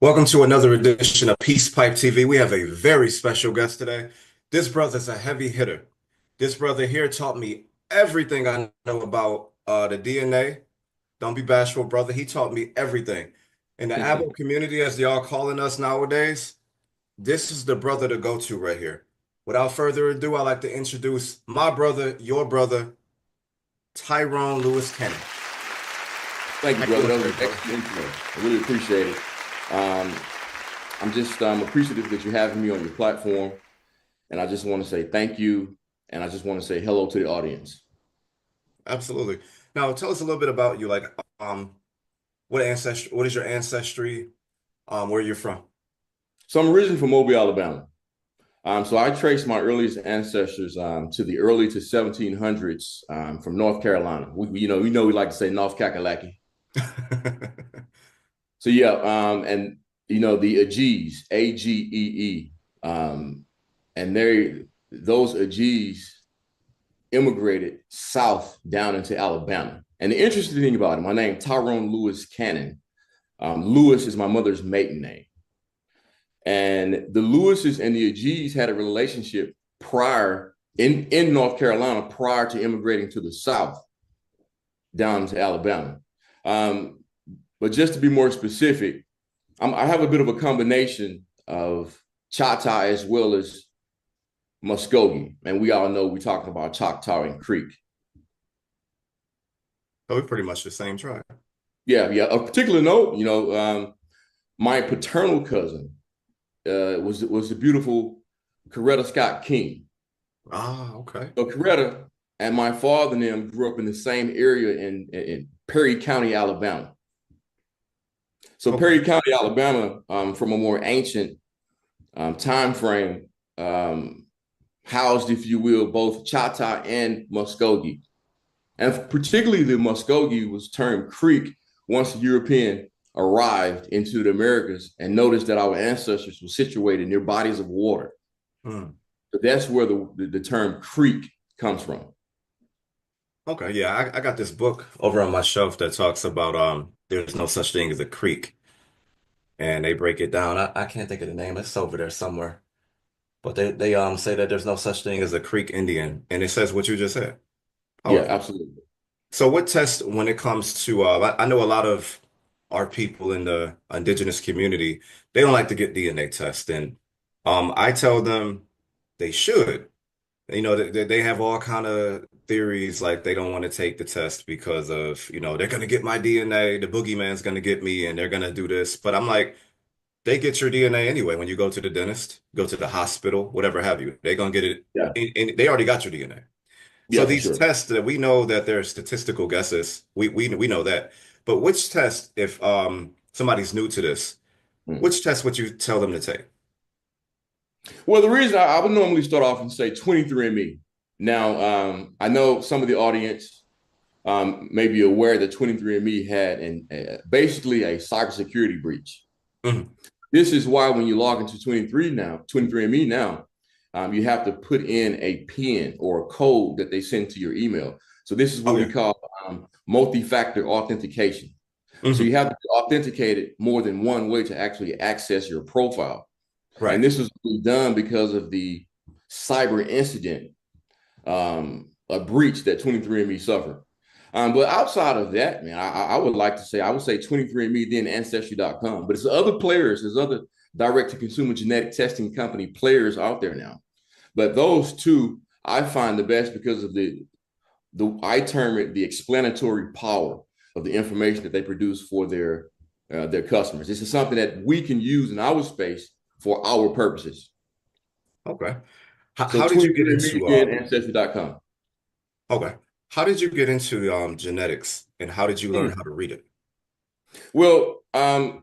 Welcome to another edition of Peace Pipe TV. We have a very special guest today. This brother's a heavy hitter. This brother here taught me everything I know about the DNA. Don't be bashful, brother. He taught me everything. In the Abo community, as they all calling us nowadays, this is the brother to go to right here. Without further ado, I'd like to introduce my brother, your brother, Tyrone Lewis Cannon. Thank you, brother. That was an excellent intro. I really appreciate it. I'm just appreciative that you're having me on your platform. And I just want to say thank you. And I just want to say hello to the audience. Absolutely. Now, tell us a little bit about you. What is your ancestry? Where you're from? So I'm originally from Mobile, Alabama. So I trace my earliest ancestors to the early to 1700s from North Carolina. We like to say North Kakalaki. So yeah, and the Agees, Agee, and those Agees immigrated south down into Alabama. And the interesting thing about it, my name Tyrone Lewis Cannon. Lewis is my mother's maiden name, and the Lewises and the Agees had a relationship prior in North Carolina prior to immigrating to the south down to Alabama. But just to be more specific, I have a bit of a combination of Choctaw as well as Muskogee. And we all know we're talking about Choctaw and Creek. So we're pretty much the same tribe. Yeah. A particular note, my paternal cousin was the beautiful Coretta Scott King. Ah, okay. So Coretta and my father and them grew up in the same area in Perry County, Alabama. So okay. Perry County, Alabama, from a more ancient time frame, housed, if you will, both Choctaw and Muskogee. And particularly the Muskogee was termed Creek once the European arrived into the Americas and noticed that our ancestors were situated near bodies of water. So that's where the term Creek comes from. Okay, yeah, I got this book over on my shelf that talks about there's no such thing as a creek. And they break it down. I can't think of the name. It's over there somewhere. But they say that there's no such thing as a Creek Indian. And it says what you just said. Yeah, absolutely. So what test when it comes to I know a lot of our people in the Indigenous community, they don't like to get DNA tests. And I tell them they should. They have all kind of theories, like they don't want to take the test because of, they're going to get my DNA, the boogeyman's going to get me, and they're going to do this. But I'm like, they get your DNA anyway when you go to the dentist, go to the hospital, whatever have you. They're going to get it. Yeah. And they already got your DNA. So these tests that we know that they're statistical guesses, we know that. But which test, if somebody's new to this, which test would you tell them to take? Well, the reason I would normally start off and say 23andMe. Now, I know some of the audience may be aware that 23andMe had basically a cybersecurity breach. Mm-hmm. This is why when you log into 23andMe now, you have to put in a PIN or a code that they send to your email. So this is what we call multi-factor authentication. Mm-hmm. So you have to be authenticated more than one way to actually access your profile. Right. And this was done because of the cyber incident, a breach that 23andMe suffered. But outside of that, man, I would say 23andMe, then Ancestry.com. But there's other players, there's other direct-to-consumer genetic testing company players out there now. But those two, I find the best because of I term it the explanatory power of the information that they produce for their customers. This is something that we can use in our space for our purposes. Okay. How did you get into Ancestry.com? Okay. How did you get into genetics, and how did you learn how to read it? Well, I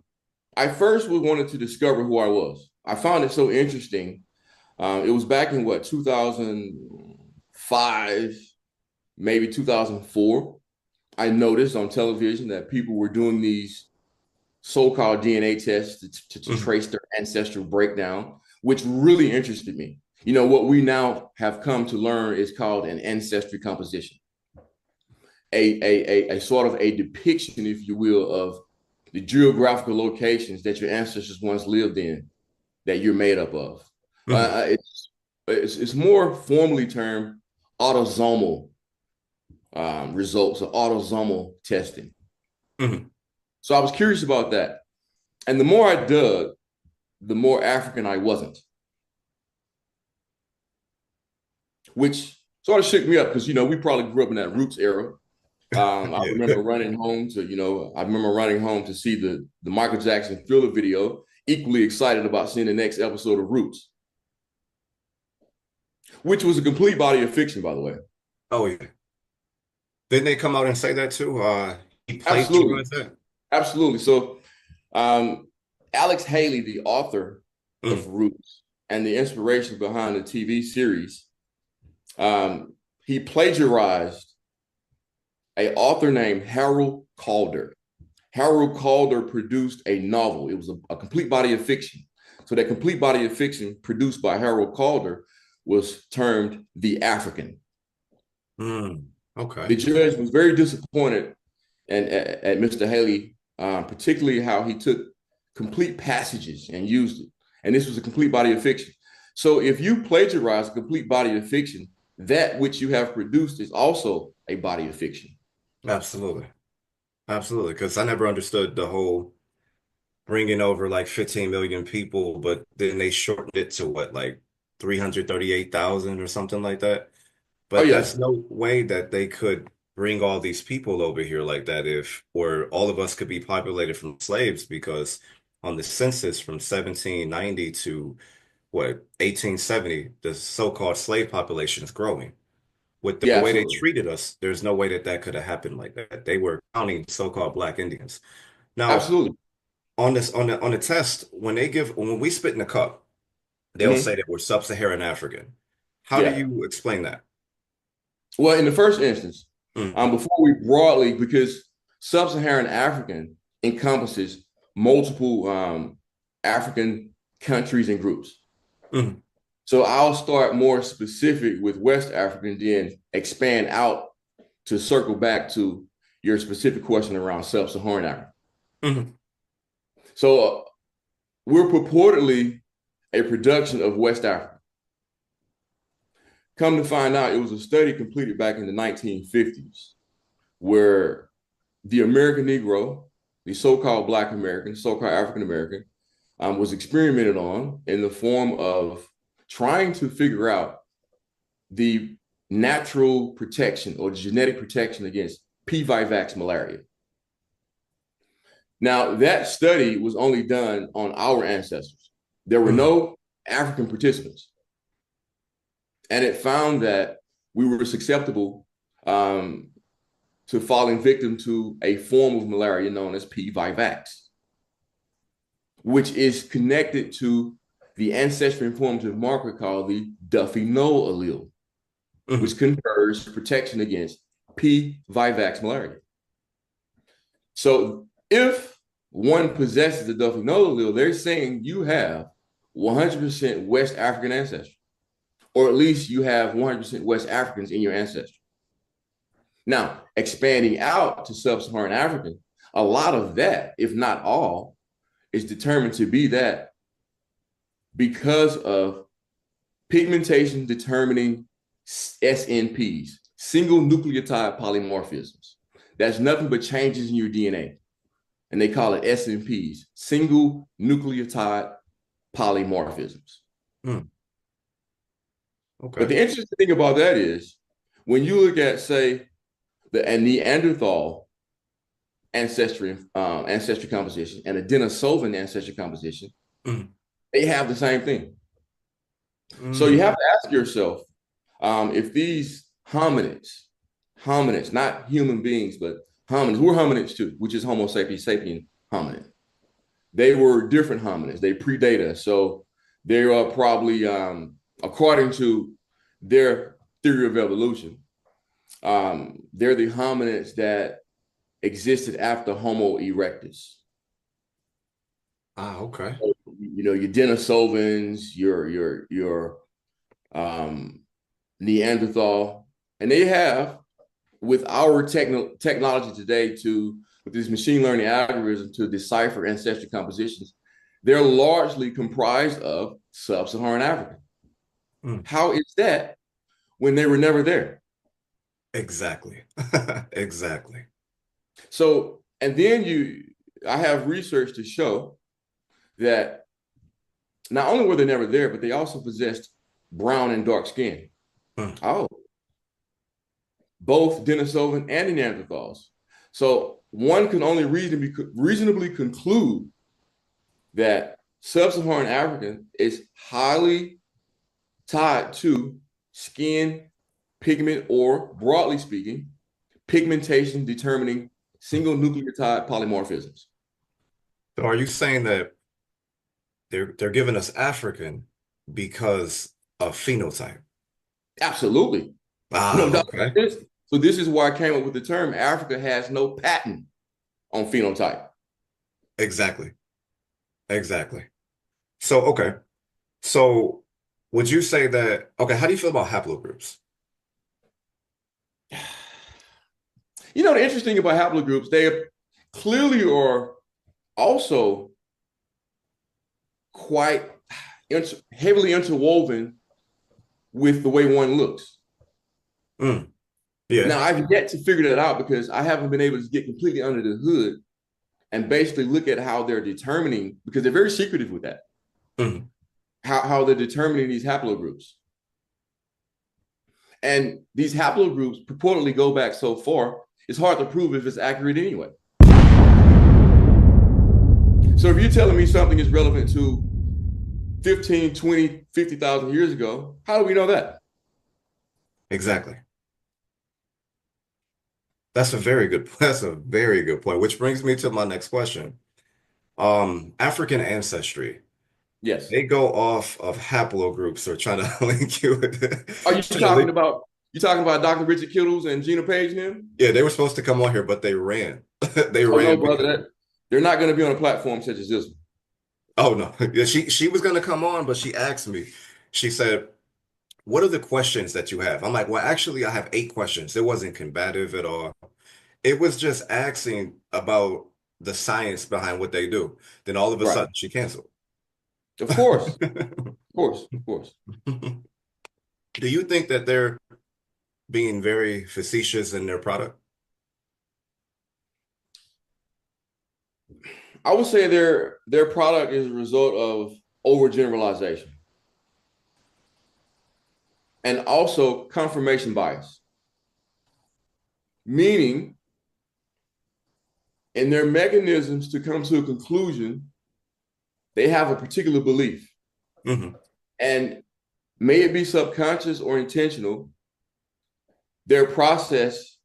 first wanted to discover who I was. I found it so interesting. It was back in 2005, maybe 2004. I noticed on television that people were doing these so-called DNA tests to trace their ancestral breakdown, which really interested me. What we now have come to learn is called an ancestry composition. A sort of a depiction, if you will, of the geographical locations that your ancestors once lived in that you're made up of. Hmm. It's more formally termed autosomal results or autosomal testing. Hmm. So I was curious about that. And the more I dug, the more African I wasn't, which sort of shook me up because, we probably grew up in that roots era. I Yeah. remember running home to see the Michael Jackson Thriller video, equally excited about seeing the next episode of Roots, which was a complete body of fiction, by the way. Oh yeah. Didn't they come out and say that too? He Absolutely. plagiarized that. Absolutely. So, um, Alex Haley, the author of Mm. Roots and the inspiration behind the TV series, um, he plagiarized a author named Harold Calder. Harold Calder produced a novel. It was a complete body of fiction. So that complete body of fiction produced by Harold Calder was termed The African. Mm. The Okay. judge was very disappointed at Mr. Haley, particularly how he took complete passages and used it. And this was a complete body of fiction. So if you plagiarize a complete body of fiction, that which you have produced is also a body of fiction. Absolutely. Absolutely. Because I never understood the whole bringing over like 15 million people, but then they shortened it to what, like 338,000 or something like that. Oh But yeah, that's no way that they could bring all these people over here like that if, or all of us could be populated from slaves because on the census from 1790 to what, 1870, the so-called slave population is growing. With yeah, the way they absolutely, treated us, there's no way that that could have happened like that. They were counting so-called Black Indians. Now, absolutely. on this on the test, when we spit in a cup, they'll say Mhm. that we're sub-Saharan African. How do Yeah. you explain that? Well, in the first instance, Mm, before we broadly, because sub-Saharan African encompasses multiple African countries and groups. mm, So I'll start more specific with West African, then expand out to circle back to your specific question around sub-Saharan Africa. mm, So we're purportedly a production of West Africa. Come to find out, it was a study completed back in the 1950s where the American Negro, the so-called Black American, so-called African American, was experimented on in the form of trying to figure out the natural protection or genetic protection against P. vivax malaria. Now, that study was only done on our ancestors. There were mm. no African participants. And it found that we were susceptible um, to falling victim to a form of malaria known as P. vivax, which is connected to the ancestry informative marker called the Duffy Null allele, which Mhm. confers protection against P. vivax malaria. So if one possesses the Duffy Null allele, they're saying you have 100% West African ancestry, or at least you have 100% West Africans in your ancestry. Now, expanding out to sub-Saharan African, a lot of that, if not all, is determined to be that because of pigmentation determining SNPs, single nucleotide polymorphisms. That's nothing but changes in your DNA. And they call it SNPs, single nucleotide polymorphisms. Mm. But Okay. the interesting thing about that is when you look at, say, the Neanderthal ancestry composition and a Denisovan ancestry composition, Mm, they have the same thing. So you mm, have to ask yourself if these hominids, not human beings, but hominids, we're hominids too, which is Homo sapiens sapien hominid. They were different hominids. They predate us. So they are probably, according to their theory of evolution, they're the hominids that existed after Homo erectus. okay. So, your Denisovans, your um, Neanderthal, and they have with our technology today to with these machine learning algorithms to decipher ancestry compositions, they're largely comprised of sub-Saharan Africa. Mm. How is that when they were never there? Exactly. Exactly. So, and then I have research to show that not only were they never there, but they also possessed brown and dark skin. Mm. Oh, both Denisovan and Neanderthals. So one can only reasonably conclude that sub-Saharan African is highly tied to skin pigment, or broadly speaking, pigmentation determining single nucleotide polymorphisms. So are you saying that they're giving us African because of phenotype? Absolutely. Ah, No doubt about okay. this. So this is why I came up with the term Africa has no patent on phenotype. Exactly. Exactly. So, okay. So would you say that, okay, how do you feel about haplogroups? You know, the interesting about haplogroups, they clearly are also quite heavily interwoven with the way one looks. Mm, yeah. Now, I've yet to figure that out because I haven't been able to get completely under the hood and basically look at how they're determining, because they're very secretive with that, Mm. how they're determining these haplogroups. And these haplogroups purportedly go back so far, it's hard to prove if it's accurate anyway. So if you're telling me something is relevant to 15, 20, 50,000 years ago, how do we know that? Exactly. That's a very good point, which brings me to my next question. African ancestry. Yes. They go off of haplogroups or trying to link you with Are you trying to link. talking about Dr. Richard Kittles and Gina Page and him? Yeah, they were supposed to come on here, but they ran. They Oh no, ran brother, because they're not going to be on a platform such as this one. oh no. Yeah, she was gonna come on, but she asked me. She said, "What are the questions that you have?" I'm like, "Well, actually, I have 8 questions." It wasn't combative at all. It was just asking about the science behind what they do. Then all of a Right. sudden she canceled. Of course. Of course. Of course. Do you think that they're being very facetious in their product? I would say their product is a result of overgeneralization and also confirmation bias, meaning in their mechanisms to come to a conclusion, they have a particular belief. Hmm. And may it be subconscious or intentional, their process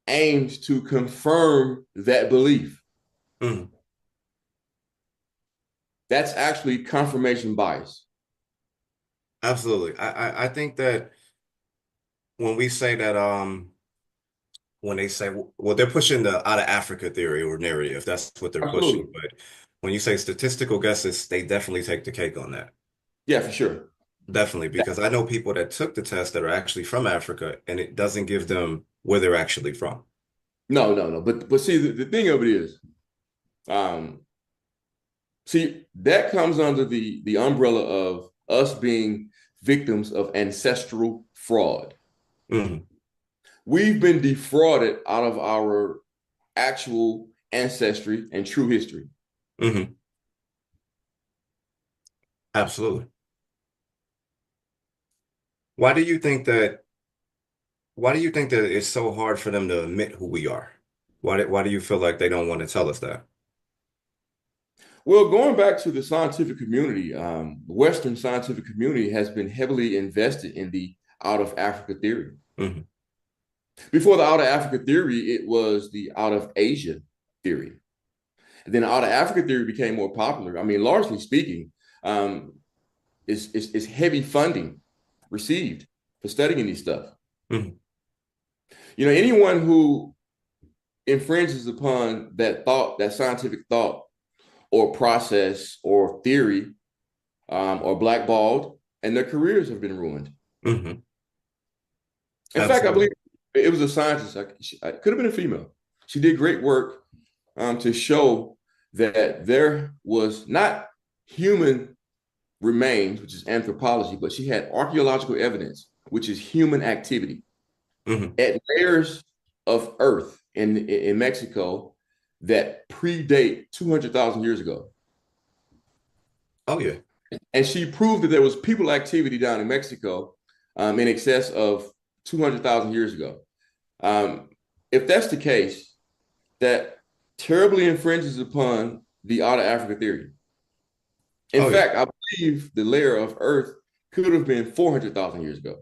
aims to confirm that belief. Hmm. That's actually confirmation bias. Absolutely. I think that when we say that when they say well they're pushing the out of Africa theory or narrative, that's what they're pushing. Absolutely. But when you say statistical guesses, they definitely take the cake on that. Yeah, for sure. Definitely, because I know people that took the test that are actually from Africa and it doesn't give them where they're actually from. No, no, no. But see, the thing of it is, um, see, that comes under the umbrella of us being victims of ancestral fraud. Hmm. We've been defrauded out of our actual ancestry and true history. Hmm. Absolutely. Why do you think that why do you think that it's so hard for them to admit who we are? Why do you feel like they don't want to tell us that? Well, going back to the scientific community, the Western scientific community has been heavily invested in the out of Africa theory. Hmm. Before the out of Africa theory, it was the out of Asia theory. And then out of Africa theory became more popular. I mean, largely speaking, um, is heavy funding received for studying these stuff. Hmm. You know, anyone who infringes upon that thought, that scientific thought or process or theory, or blackballed, and their careers have been ruined. Hmm. In fact, I Absolutely. believe it was a scientist. I could have been a female. She did great work to show that there was not human remains, which is anthropology, but she had archaeological evidence, which is human activity Hmm. at layers of earth in Mexico that predate 200,000 years ago. Oh yeah. And she proved that there was people activity down in Mexico in excess of 200,000 years ago. Um, if that's the case, that terribly infringes upon the Outer Africa theory. In Oh yeah. fact, I believe the layer of Earth could have been 400,000 years ago.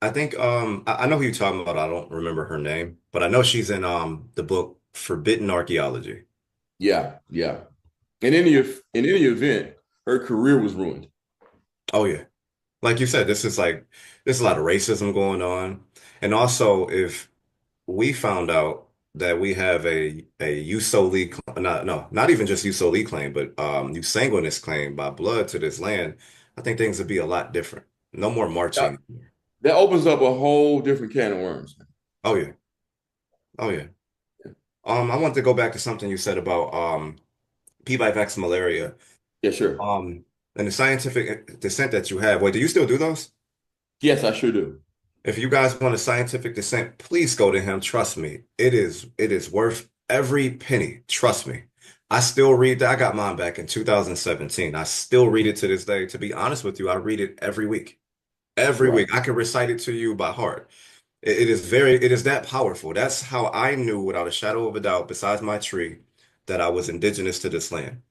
I think I know who you're talking about. I don't remember her name, but I know she's in the book Forbidden Archaeology. Yeah, yeah. In any event, her career was ruined. Oh yeah. Like you said, this is like there's a lot of racism going on. And also if we found out that we have a Usoli not no, not even just Usoli claim, but Usanguinous claim by blood to this land, I think things would be a lot different. No more Yeah, marching. that opens up a whole different can of worms. Oh yeah. Oh yeah. I want to go back to something you said about P. vivax malaria. Yeah, sure. Um, and the scientific descent that you have. Wait, do you still do those? Yes, I sure do. If you guys want a scientific descent, please go to him. Trust me. It is worth every penny. Trust me. I still read that. I got mine back in 2017. I still read it to this day. To be honest with you, I read it every week. Every Right. week. I can recite it to you by heart. It is that powerful. That's how I knew without a shadow of a doubt, besides my tree, that I was indigenous to this land.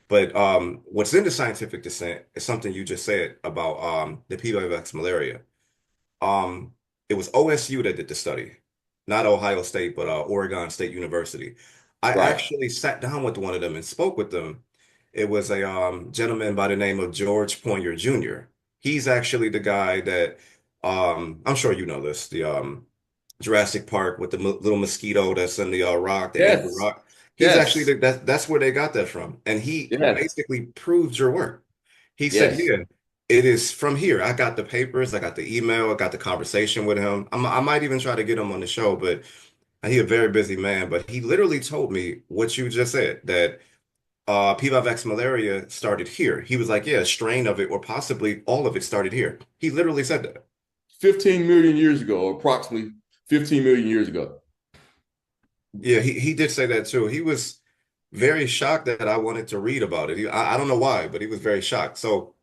But what's in the scientific descent is something you just said about the P. vivax malaria. Um, it was OSU that did the study, not Ohio State, but Oregon State University. I Right. actually sat down with one of them and spoke with them. It was a gentleman by the name of George Poyer Jr. He's actually the guy that I'm sure you know this, the Jurassic Park with the little mosquito that's in the rock, the ate the Yes. rock. He's actually Yes. that's where they got that from, and he Yes. basically proved your work. He said, Yes. "Yeah, it is from here. I got the papers, I got the email, I got the conversation with him. I might even try to get him on the show, but he's a very busy man. But he literally told me what you just said that P. vivax malaria started here. He was like, yeah, a strain of it, or possibly all of it started here. He literally said that. 15 million years ago, or approximately 15 million years ago. Yeah, he did say that too. He was very shocked that I wanted to read about it. I don't know why, but he was very shocked. So,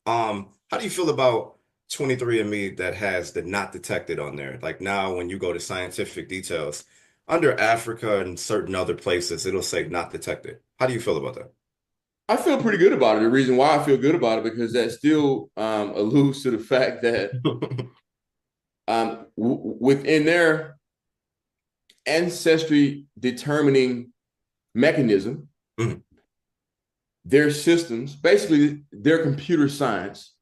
how do you feel about 23andMe that has the not detected on there? Like now, when you go to scientific details, under Africa and certain other places, it'll say not detected. How do you feel about that? I feel pretty good about it. The reason why I feel good about it because that still alludes to the fact that within their ancestry determining mechanism, Mhm. their systems, basically their computer science,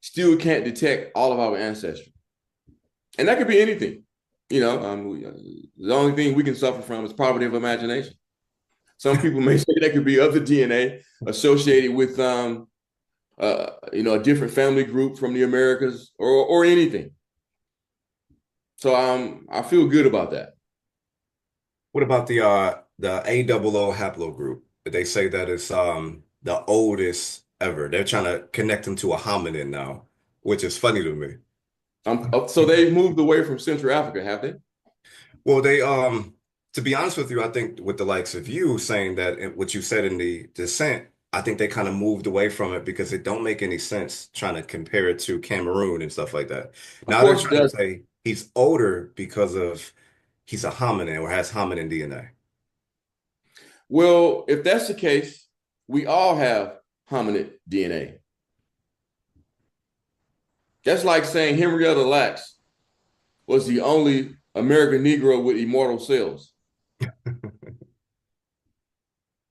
still can't detect all of our ancestry. And that could be anything. The only thing we can suffer from is poverty of imagination. Some people may say that could be other DNA associated with, a different family group from the Americas or anything. So I feel good about that. What about the AOO haplogroup? They say that it's the oldest ever. They're trying to connect them to a hominin now, which is funny to me. So they've moved away from Central Africa, have they? Well, they to be honest with you, I think with the likes of you saying that what you said in the dissent, I think they kind of moved away from it because it don't make any sense trying to compare it to Cameroon and stuff like that. Of Now they're course it trying to does. say he's older because of he's a hominin or has hominin DNA. Well, if that's the case, we all have hominid DNA. That's like saying Henrietta Lacks was the only American Negro with immortal cells.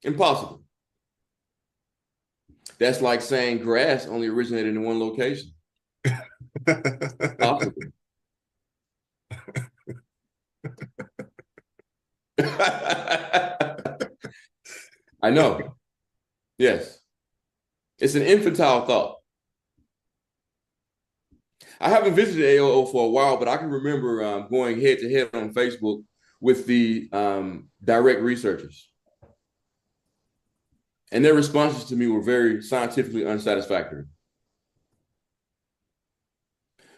Impossible. That's like saying grass only originated in one location. Possible. I know. Yes. It's an infantile thought. I haven't visited AOO for a while, but I can remember going head to head on Facebook with the direct researchers. And their responses to me were very scientifically unsatisfactory.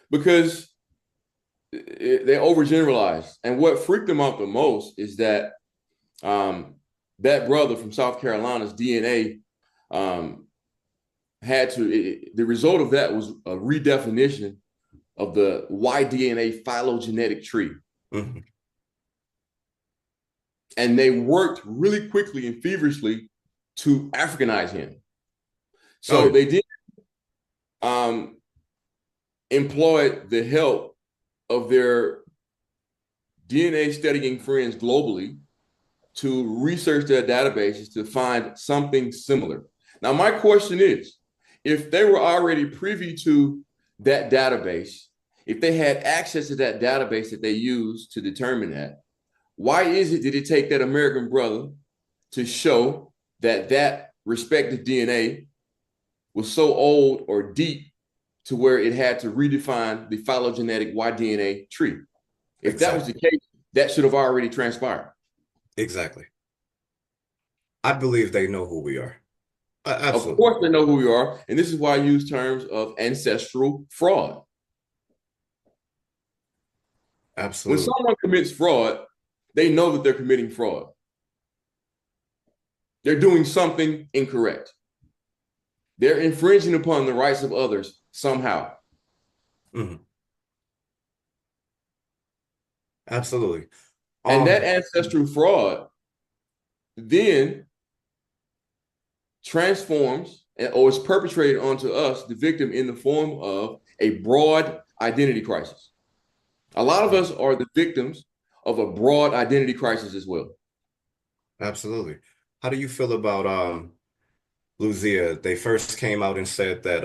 Because they overgeneralized. And what freaked them out the most is that that brother from South Carolina's DNA the result of that was a redefinition of the Y-DNA phylogenetic tree. Mm-hmm. And they worked really quickly and feverishly to Africanize him. Oh, So yeah. they did employ the help of their DNA studying friends globally to research their databases to find something similar. Now, my question is, if they were already privy to that database, if they had access to that database that they used to determine that, why is it did it take that American brother to show that that respective DNA was so old or deep to where it had to redefine the phylogenetic Y-DNA tree? If that was the Exactly. case, that should have already transpired. Exactly. I believe they know who we are. Of Absolutely. course, they know who we are. And this is why I use terms of ancestral fraud. When Absolutely. someone commits fraud, they know that they're committing fraud. They're doing something incorrect. They're infringing upon the rights of others somehow. Mm-hmm. Absolutely. And that Um, ancestral fraud then transforms or is perpetrated onto us, the victim, in the form of a broad identity crisis. A lot of us are the victims of a broad identity crisis as well. Absolutely. How do you feel about Lucia? They first came out and said that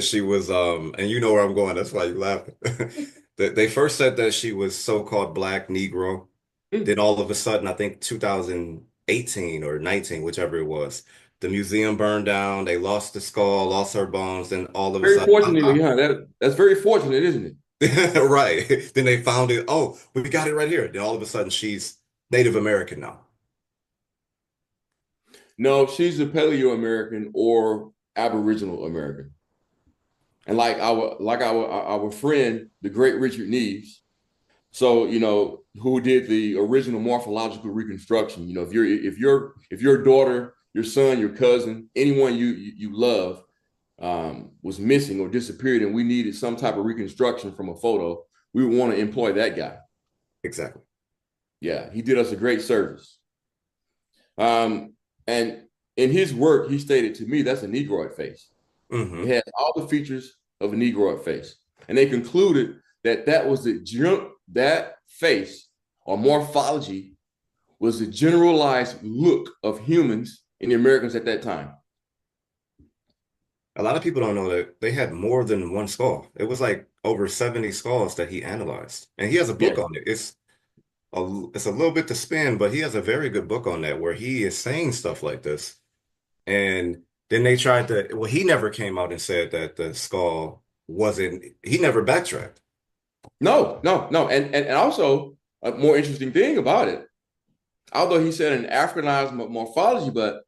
she was and you know where I'm going, that's why you laughing. They first said that she was so-called Black Negro. Mm. Then all of a sudden, I think 2018 or 19, whichever it was, the museum burned down. They lost the skull, lost her bones, then all of a Very sudden, fortunately, huh? That's very fortunate, isn't it? right. Then they found it. Oh, we got it right here. Then all of a sudden, she's Native American now. No, she's a Paleo American or Aboriginal American. And like our friend, the great Richard Neves, so who did the original morphological reconstruction. If your daughter, your son, your cousin, anyone you love was missing or disappeared, and we needed some type of reconstruction from a photo, we would want to employ that guy. Exactly. Yeah, he did us a great service. And in his work, he stated to me that's a Negroid face. It Hmm. has all the features of a Negroid face. And they concluded that that face or morphology was the generalized look of humans in the Americans at that time. A lot of people don't know that they had more than one skull. It was like over 70 skulls that he analyzed. And he has a book Yes, on it. It's a little bit to spin, but he has a very good book on that where he is saying stuff like this. And then they tried to, well, he never came out and said that the skull wasn't, he never backtracked. no, no, no. And also a more interesting thing about it, although he said an Africanized morphology, but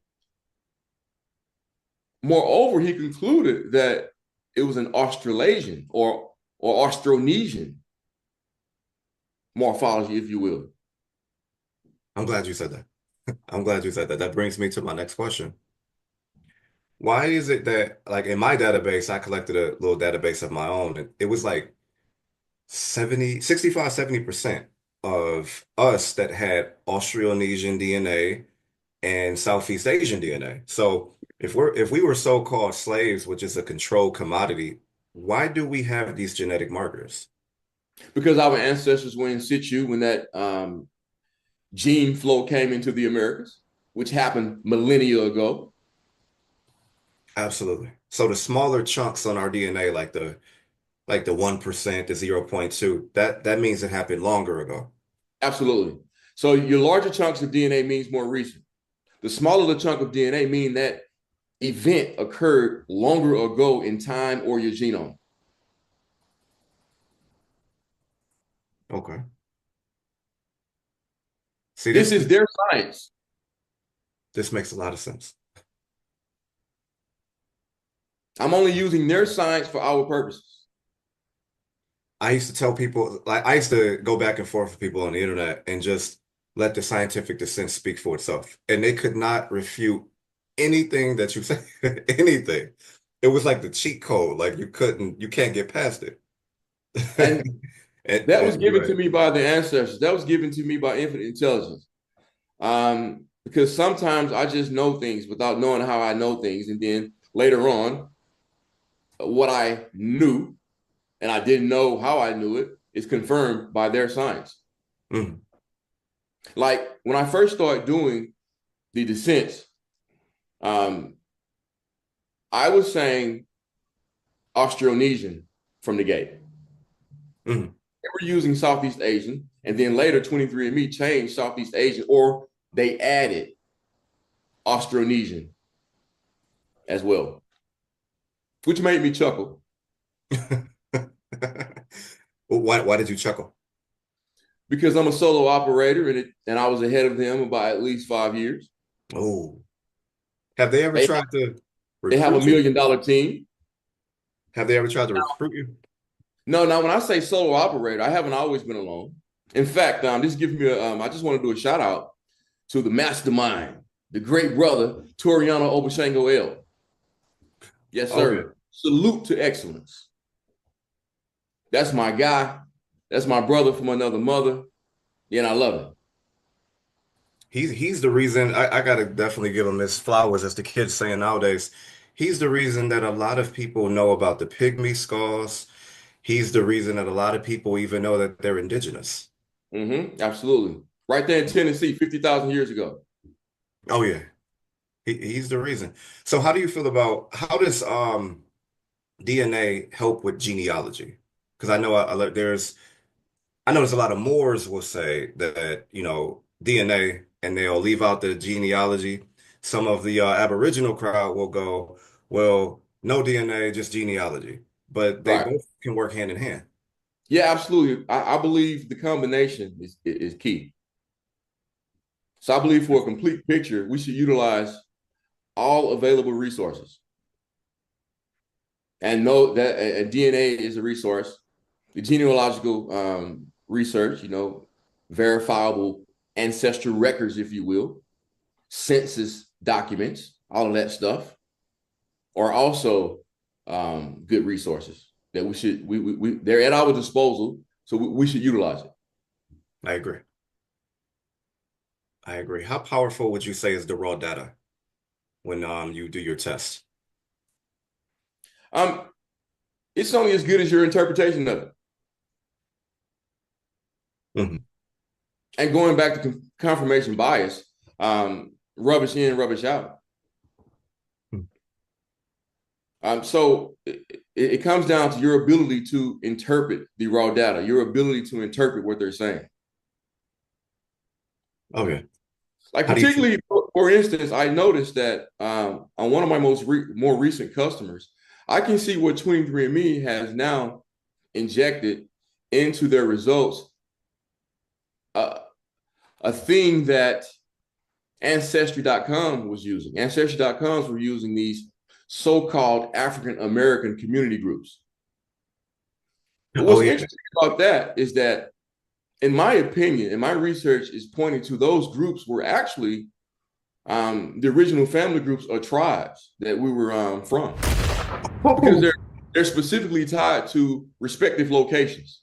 moreover, he concluded that it was an Australasian or Austronesian morphology, if you will. I'm glad you said that. I'm glad you said that. That brings me to my next question. Why is it that, like in my database, I collected a little database of my own, and it was like 70 of us that had Austronesian DNA and Southeast Asian DNA. So if we were so-called slaves, which is a controlled commodity, why do we have these genetic markers? Because our ancestors were in situ when that gene flow came into the Americas, which happened millennia ago. Absolutely. So the smaller chunks on our DNA, like the 1%, the 0.2, that means it happened longer ago. Absolutely. So your larger chunks of DNA means more recent. The smaller the chunk of DNA mean that event occurred longer ago in time or your genome. Okay. See, This this is their science. this makes a lot of sense. I'm only using their science for our purposes. I used to tell people, like, I used to go back and forth with people on the internet and just let the scientific descent speak for itself. And they could not refute anything that you say, anything. It was like the cheat code. Like you can't get past it. And that was You're given to right. me by the ancestors. That was given to me by infinite intelligence. Because sometimes I just know things without knowing how I know things. And then later on, what I knew and I didn't know how I knew it is confirmed by their science. Mhm. Like when I first started doing the descents, um, I was saying Austronesian from the gate. Mhm. They were using Southeast Asian, and then later 23andMe changed Southeast Asian, or they added Austronesian as well, which made me chuckle Why did you chuckle? because I'm a solo operator and I was ahead of them by at least 5 years. Oh, have they ever They tried to they have a recruit you? $1 million team. Have they ever tried to recruit you? No, now when I say solo operator, I haven't always been alone. In fact, this gives me I just want to do a shout out to the mastermind, the great brother Toriano Obashango L. Yes, Okay. sir. Salute to excellence. That's my guy. That's my brother from another mother. Yeah, and I love it. He's the reason I gotta definitely give him his flowers, as the kids saying nowadays. He's the reason that a lot of people know about the pygmy skulls. He's the reason that a lot of people even know that they're indigenous. Absolutely. Right there in Tennessee, 50,000 years ago. Oh yeah, he's the reason. So how do you feel about how does DNA help with genealogy? Because I know I notice a lot of Moors will say that, DNA, and they'll leave out the genealogy. Some of the Aboriginal crowd will go, well, no DNA, just genealogy. But they Right. both can work hand in hand. Yeah, absolutely. I believe the combination is key. So I believe for a complete picture, we should utilize all available resources and know that DNA is a resource. The genealogical research, verifiable ancestral records, if you will, census documents, all of that stuff are also good resources that they're at our disposal, so we should utilize it. I agree. I agree. How powerful would you say is the raw data when you do your test? Um, it's only as good as your interpretation of it. Mhm. And going back to confirmation bias, rubbish in, rubbish out. So it comes down to your ability to interpret the raw data, your ability to interpret what they're saying. Okay. Like How do you feel? particularly, for instance, I noticed that on one of my more recent customers, I can see what 23andMe has now injected into their results, uh, a thing that Ancestry.com was using. Ancestry.coms were using these so-called African American community groups. But Oh what's yeah. interesting about that is that, in my opinion, and my research is pointing to those groups were actually the original family groups or tribes that we were from, because Oh. they're specifically tied to respective locations.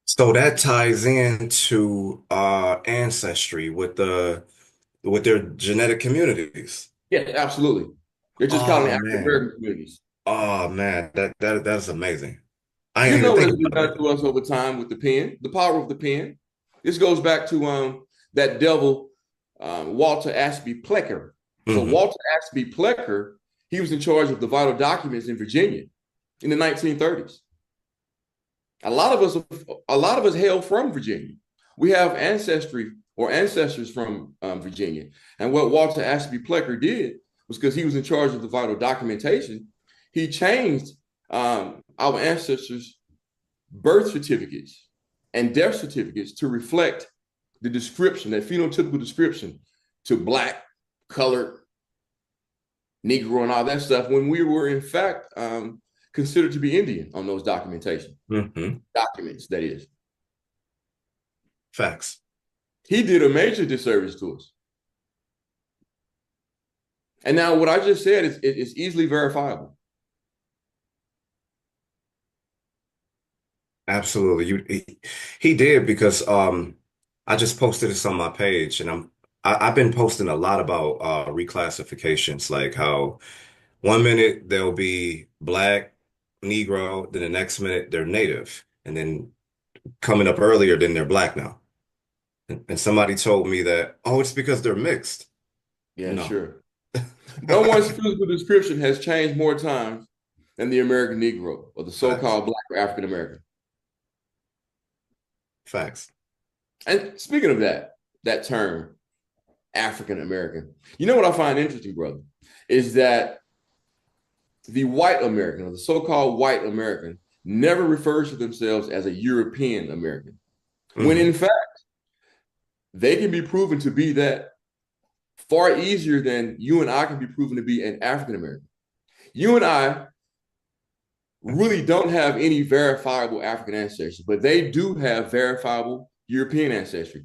So that ties into ancestry with their genetic communities. Yeah, absolutely. They're just calling Oh it African man. American communities. Oh man, that's amazing. I You didn't even know what think has been about it like done that. to us over time with the pen, the power of the pen. This goes back to that devil, Walter Ashby Plecker. So Hmm. Walter Ashby Plecker, he was in charge of the vital documents in Virginia in the 1930s. A lot of us hail from Virginia. We have ancestry or ancestors from Virginia. And what Walter Ashby Plecker did was, because he was in charge of the vital documentation, he changed our ancestors' birth certificates and death certificates to reflect the description, that phenotypical description to Black, colored, Negro, and all that stuff when we were in fact considered to be Indian on those documentation documents, that is. Facts. He did a major disservice to us. And now what I just said is easily verifiable. Absolutely. He did because I just posted this on my page and I've been posting a lot about reclassifications, like how one minute they'll be Black, Negro, then the next minute they're Native, and then coming up earlier, then they're Black now. And somebody told me that, oh, it's because they're mixed. Yeah, No. sure. No one's physical description has changed more times than the American Negro or the Facts. so-called Black or African American. Facts. And speaking of that term, African American, you know what I find interesting, brother, is that the white American or the so-called white American never refers to themselves as a European American, when in fact, they can be proven to be that far easier than you and I can be proven to be an African American. You and I really don't have any verifiable African ancestry, but they do have verifiable European ancestry.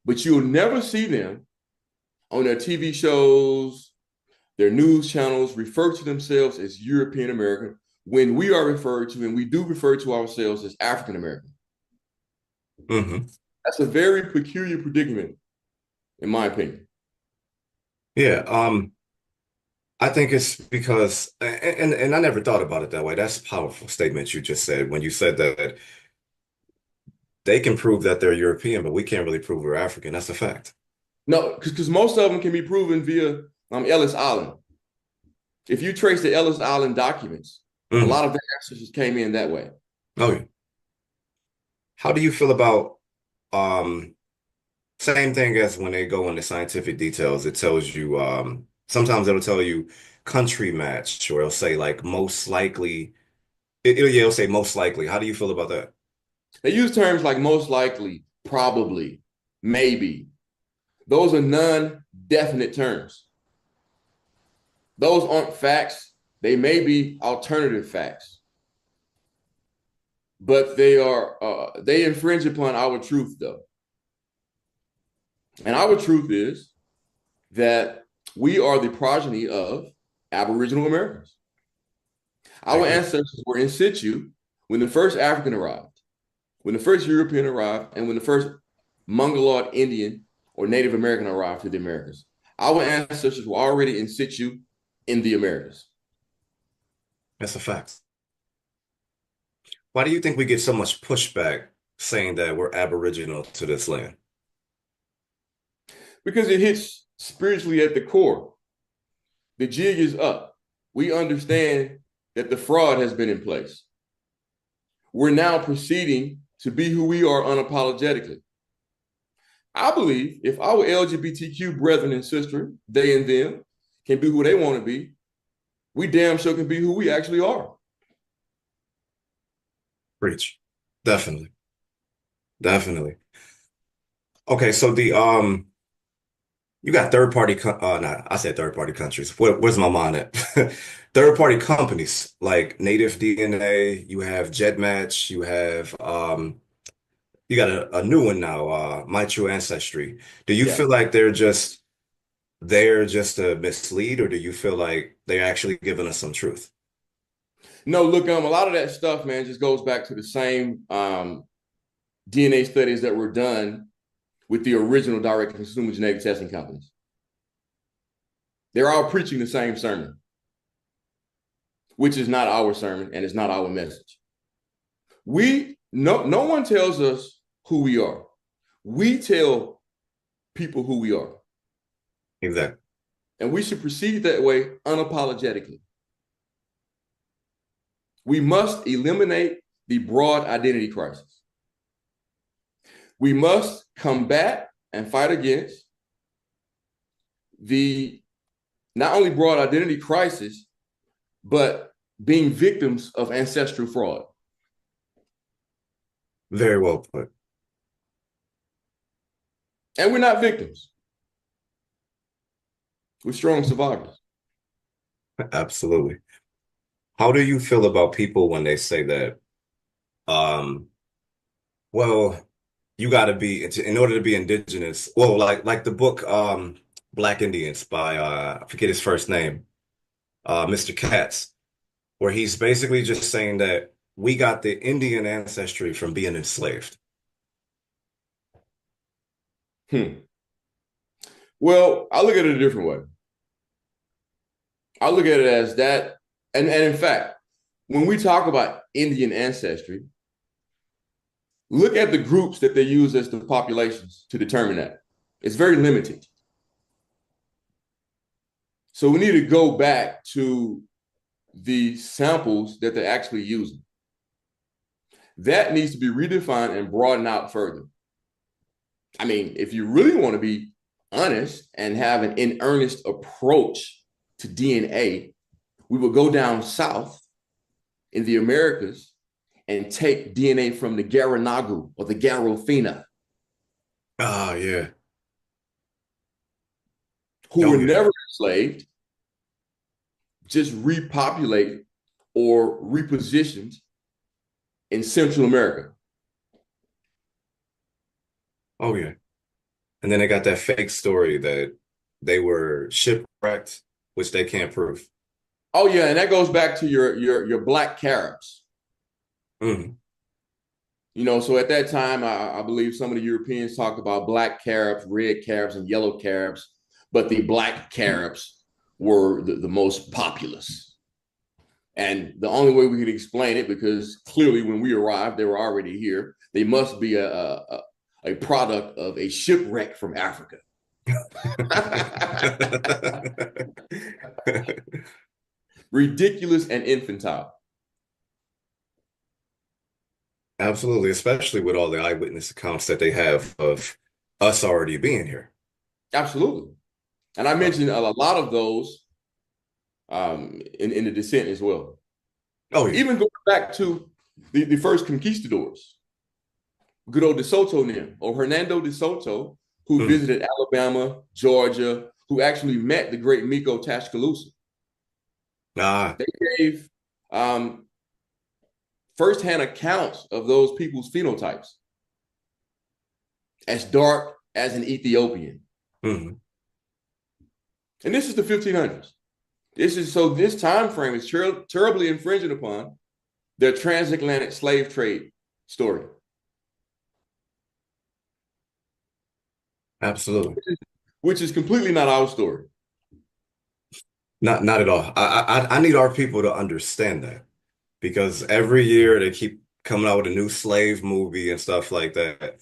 But you'll never see them on their TV shows, their news channels refer to themselves as European American when we are referred to, and we do refer to ourselves as African American. That's a very peculiar predicament, in my opinion. Yeah, I think it's because, and I never thought about it that way. That's a powerful statement you just said when you said that they can prove that they're European, but we can't really prove we're African. That's a fact. No, because most of them can be proven via Ellis Island. If you trace the Ellis Island documents, a lot of the ancestors came in that way. Oh, yeah. How do you feel about same thing as when they go into scientific details, it tells you sometimes it'll tell you country match, or it'll say like most likely. It'll say most likely. How do you feel about that? They use terms like most likely, probably, maybe. Those are non-definite terms. Those aren't facts. They may be alternative facts, but they infringe upon our truth, though. And our truth is that we are the progeny of Aboriginal Americans. Our ancestors were in situ when the first African arrived, when the first European arrived, and when the first Mongoloid Indian or Native American arrived to the Americas. Our ancestors were already in situ in the Americas. That's a fact. Why do you think we get so much pushback saying that we're Aboriginal to this land? Because it hits spiritually at the core. The jig is up. We understand that the fraud has been in place. We're now proceeding to be who we are unapologetically. I believe if our LGBTQ brethren and sisters, they and them, can be who they want to be, we damn sure can be who we actually are. Preach. Definitely. Definitely. Okay, so you got third party no, I said third party countries. Where's my mind at? Third party companies like Native DNA, you have GEDmatch, you got a new one now, My True Ancestry. Do you Yeah. feel like they're just to mislead, or do you feel like they're actually giving us some truth? No, look, a lot of that stuff, man, just goes back to the same DNA studies that were done with the original direct-to-consumer genetic testing companies. They're all preaching the same sermon, which is not our sermon and it's not our message. No one tells us who we are. We tell people who we are. Exactly. And we should proceed that way unapologetically. We must eliminate the broad identity crisis. We must combat and fight against the not only broad identity crisis, but being victims of ancestral fraud. Very well put. And we're not victims. We're strong survivors. Absolutely. How do you feel about people when they say that, um, well, you got to be in order to be indigenous. Well, like the book Black Indians by I forget his first name, Mr. Katz, where he's basically just saying that we got the Indian ancestry from being enslaved. Hmm. Well, I look at it a different way. I look at it as that, and in fact, when we talk about Indian ancestry, look at the groups that they use as the populations to determine that. It's very limited. So we need to go back to the samples that they're actually using. That needs to be redefined and broadened out further. I mean, if you really want to be honest and have an in earnest approach to DNA, we will go down south in the Americas and take DNA from the Garanagu or the Garofina, Oh yeah. who Oh were yeah. never enslaved, just repopulate or repositioned in Central America. Oh yeah. And then they got that fake story that they were shipwrecked, which they can't prove. Oh yeah, and that goes back to your black Caribs. Mhm. You know, so at that time, I believe some of the Europeans talked about black Caribs, red Caribs, and yellow Caribs, but the black Caribs were the most populous. And the only way we could explain it, because clearly when we arrived, they were already here. They must be a product of a shipwreck from Africa. Ridiculous and infantile. Absolutely, especially with all the eyewitness accounts that they have of us already being here. Absolutely. And I Uh, mentioned a lot of those in the descent as well. oh yeah. Even going back to the first conquistadors, good old De Soto then, or Hernando de Soto, who Mm. visited Alabama, Georgia, who actually met the great Miko Tashkalusa. Ah, They gave um, firsthand accounts of those people's phenotypes, as dark as an Ethiopian. mhm. And this is the 1500s. This time frame is terribly infringing upon their transatlantic slave trade story, Absolutely. which is completely not our story. Not at all. I need our people to understand that because every year they keep coming out with a new slave movie and stuff like that.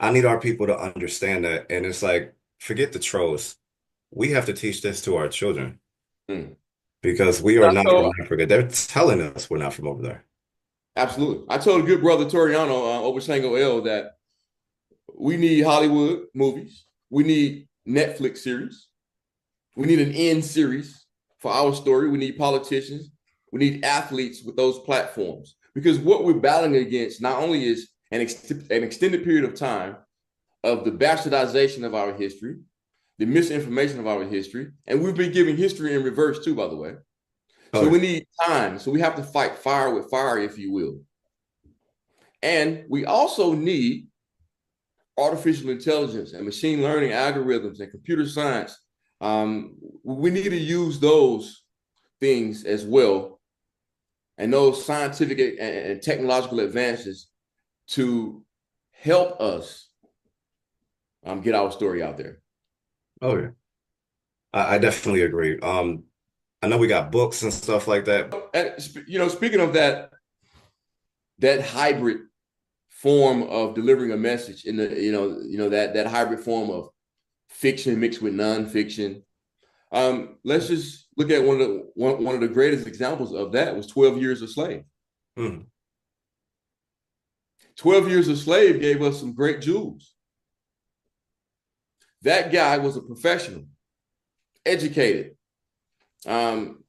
I need our people to understand that. And it's like, forget the trolls. We have to teach this to our children Mm. because we are I not from told, Africa. They're telling us we're not from over there. absolutely. I told a good brother Toriano over Shango L that we need Hollywood movies. We need Netflix series. We need an end series for our story. We need politicians. We need athletes with those platforms. Because what we're battling against not only is an extended period of time of the bastardization of our history, the misinformation of our history, and we've been giving history in reverse too, by the way. Oh, So yeah. we need time. So we have to fight fire with fire, if you will. And we also need artificial intelligence and machine learning algorithms and computer science. We need to use those things as well, and those scientific and technological advances to help us get our story out there. Oh, yeah. I definitely agree. I know we got books and stuff like that. And speaking of that hybrid form of delivering a message in the that hybrid form of fiction mixed with nonfiction. Let's just look at one of the greatest examples of that was 12 Years a Slave. Mm. 12 Years a Slave gave us some great jewels. That guy was a professional, educated, um,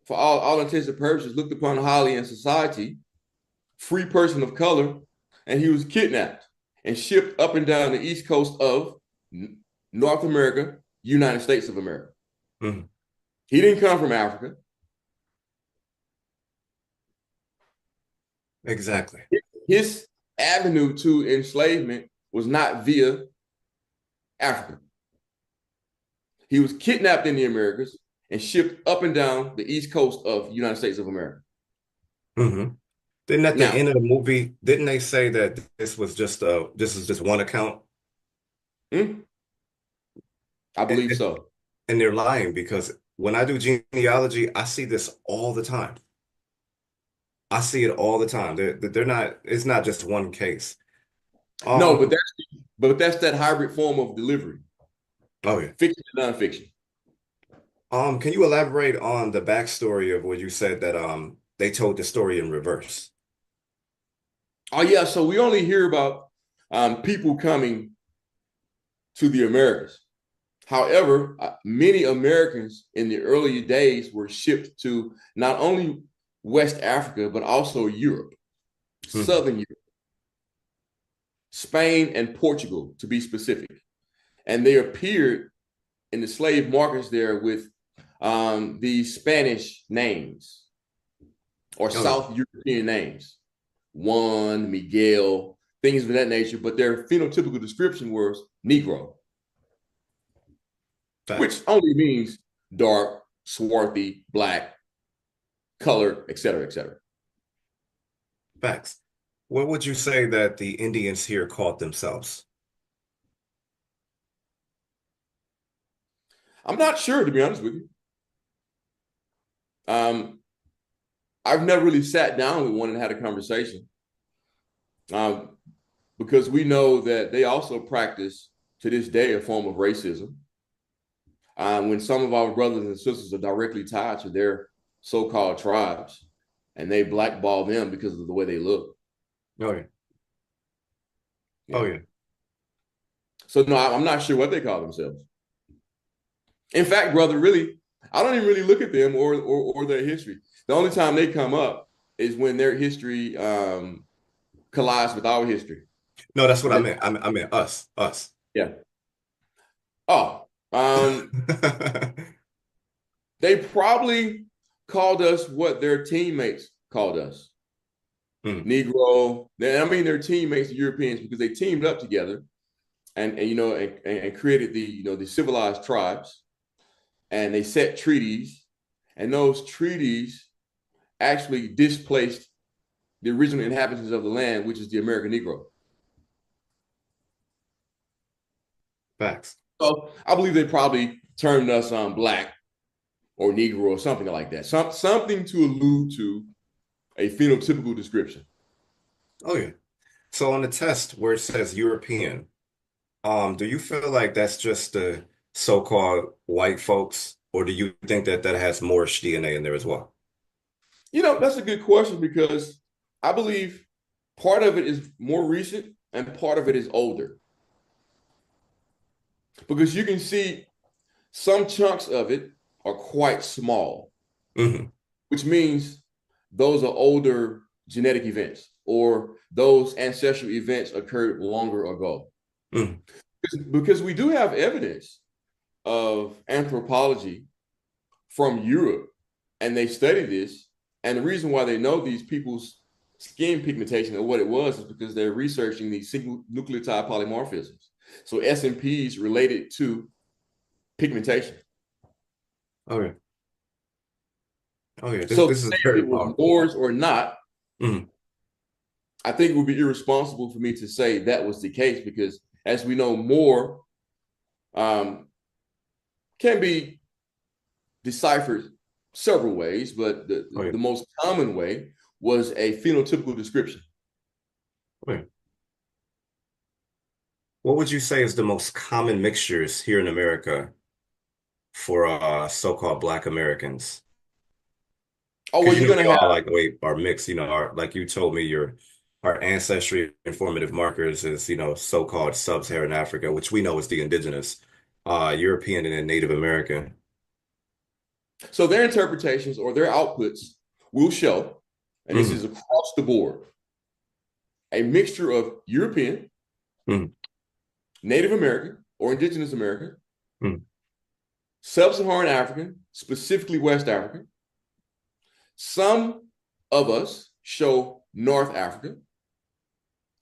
for all intents and purposes, looked upon highly in society, free person of color, and he was kidnapped and shipped up and down the east coast of North America, United States of America. Mm-hmm. He didn't come from Africa. Exactly. His avenue to enslavement was not via Africa. He was kidnapped in the Americas and shipped up and down the east coast of the United States of America. Mm-hmm. Didn't at the Now, end of the movie, didn't they say that this is just one account? hmm, I And, believe and so. and they're lying because when I do genealogy, I see this all the time. I see it all the time. They're not, it's not just one case. No, Um, but that's that hybrid form of delivery, oh yeah. fiction and nonfiction. Can you elaborate on the backstory of what you said that they told the story in reverse? Oh yeah, so we only hear about people coming to the Americas. However, many Americans in the early days were shipped to not only West Africa, but also Europe, Hmm. Southern Europe, Spain, and Portugal, to be specific. And they appeared in the slave markets there with these Spanish names or Oh yeah. South European names, Juan, Miguel, things of that nature. But their phenotypical description was Negro, which Facts. only means dark, swarthy, black, colored, et cetera, et cetera. Facts. What would you say that the Indians here called themselves? I'm not sure, to be honest with you. Um, I've never really sat down with one and had a conversation um, because we know that they also practice to this day a form of racism. When some of our brothers and sisters are directly tied to their so-called tribes and they blackball them because of the way they look. Oh yeah. Oh Yeah. yeah. So no, I'm not sure what they call themselves. In fact, brother, really, I don't even really look at them or their history. The only time they come up is when their history collides with our history. No, that's what And I then, meant. I meant us. Us. yeah. Oh, they probably called us what their teammates called us. Hmm. Negro. I mean, their teammates, the Europeans, because they teamed up together and you know and created the civilized tribes, and they set treaties, and those treaties actually displaced the original inhabitants of the land, which is the American Negro. Facts. So I believe they probably termed us black or Negro or something like that. Something to allude to a phenotypical description. Oh yeah. So on the test where it says European, do you feel like that's just the so-called white folks, or do you think that that has Moorish DNA in there as well? You know, that's a good question because I believe part of it is more recent and part of it is older. Because you can see some chunks of it are quite small, Hmm. which means those are older genetic events or those ancestral events occurred longer ago. Hmm. Because we do have evidence of anthropology from Europe, and they study this. And the reason why they know these people's skin pigmentation or what it was is because they're researching these single nucleotide polymorphisms. So SNPs related to pigmentation. Okay. Oh yeah. This So to this is say if very it was powerful. Moors or not, Hmm. I think it would be irresponsible for me to say that was the case because, as we know, Moor um, can be deciphered several ways, but Oh yeah. the most common way was a phenotypical description. Oh, yeah. What would you say is the most common mixtures here in America for so-called Black Americans? Oh, Because well, you you're know going we to have, all like the way our mix, our like you told me our ancestry informative markers is, so-called sub-Saharan Africa, which we know is the indigenous, European and then Native American. so their interpretations or their outputs will show, and this is Hmm. across the board, a mixture of European, Mm, Native American or Indigenous American, mm, Sub-Saharan African, specifically West African. Some of us show North Africa.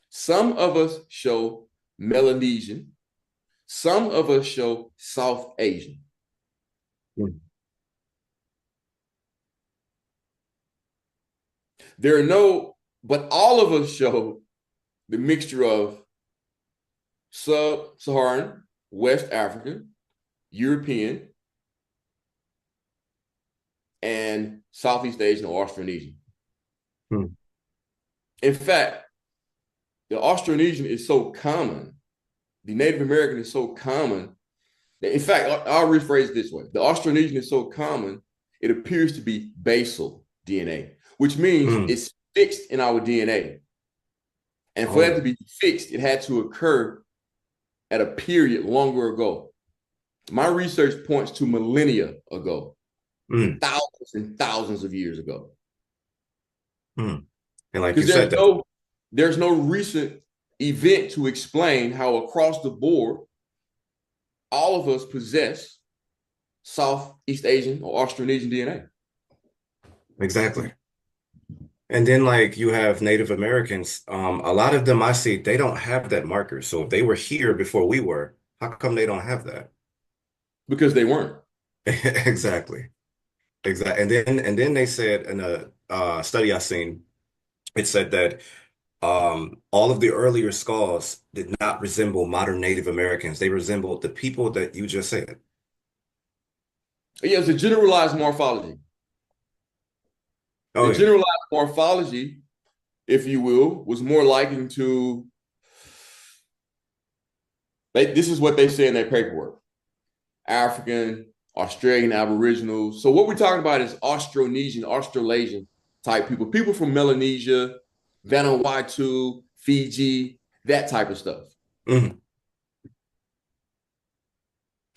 Some of us show Melanesian. Some of us show South Asian. mm. There are no, but all of us show the mixture of Sub-Saharan, West African, European, and Southeast Asian or Austronesian. Mm. In fact, the Austronesian is so common, the Native American is so common. In fact, I'll rephrase it this way. The Austronesian is so common, it appears to be basal DNA, which means Mm. it's fixed in our DNA. And for that to Oh. be fixed, it had to occur at a period longer ago. My research points to millennia ago, Mm. thousands and thousands of years ago. Mm. And like you Because said that, there's no recent event to explain how across the board all of us possess Southeast Asian or Austronesian DNA. exactly. And then like you have Native Americans, a lot of them I see, they don't have that marker. So if they were here before we were, how come they don't have that? Because they weren't. Exactly. Exactly. And then they said in a study I seen, it said that all of the earlier skulls did not resemble modern Native Americans. They resembled the people that you just said. Yeah, it's a generalized morphology. Oh The yeah. generalized morphology, if you will, was more likened to this is what they say in their paperwork. African, Australian, Aboriginal. So what we're talking about is Austronesian, Australasian type people, people from Melanesia, Vanuatu, Fiji, that type of stuff. Mhm.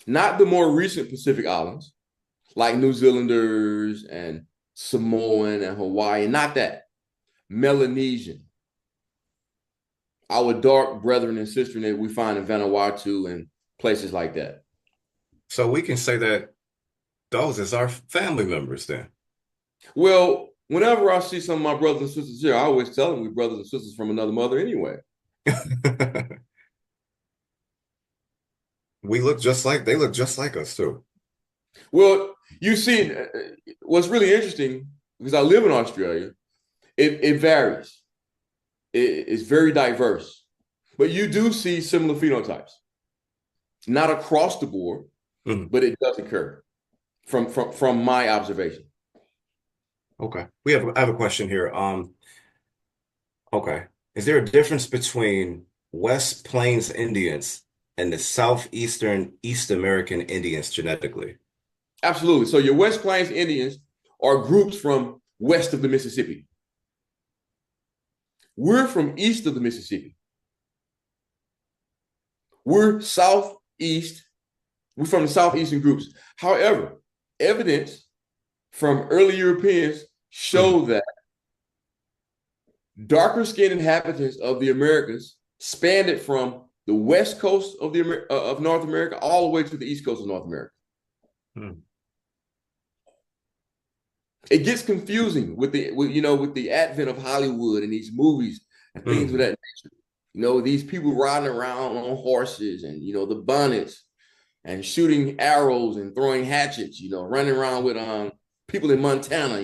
Not the more recent Pacific Islands, like New Zealanders and Samoan and Hawaiian, not that. Melanesian, our dark brethren and sisters that we find in Vanuatu and places like that. So we can say that those is our family members then. Well, whenever I see some of my brothers and sisters here, I always tell them we brothers and sisters from another mother anyway. We look just like they look just like us too. Well, you see, what's really interesting, because I live in Australia, it varies. It's very diverse, but you do see similar phenotypes. Not across the board, Mhm. but it does occur from my observation. Okay. I have a question here. Okay. Is there a difference between West Plains Indians and the Southeastern East American Indians genetically? Absolutely. So your West Plains Indians are groups from west of the Mississippi. We're from east of the Mississippi. We're southeast. We're from the southeastern groups. However, evidence from early Europeans Mhm. show that darker skinned inhabitants of the Americas spanned it from the west coast of of North America all the way to the east coast of North America. Mhm. It gets confusing with the advent of Hollywood and these movies and things of Mhm. that nature. These people riding around on horses and the bonnets and shooting arrows and throwing hatchets, running around with people in Montana,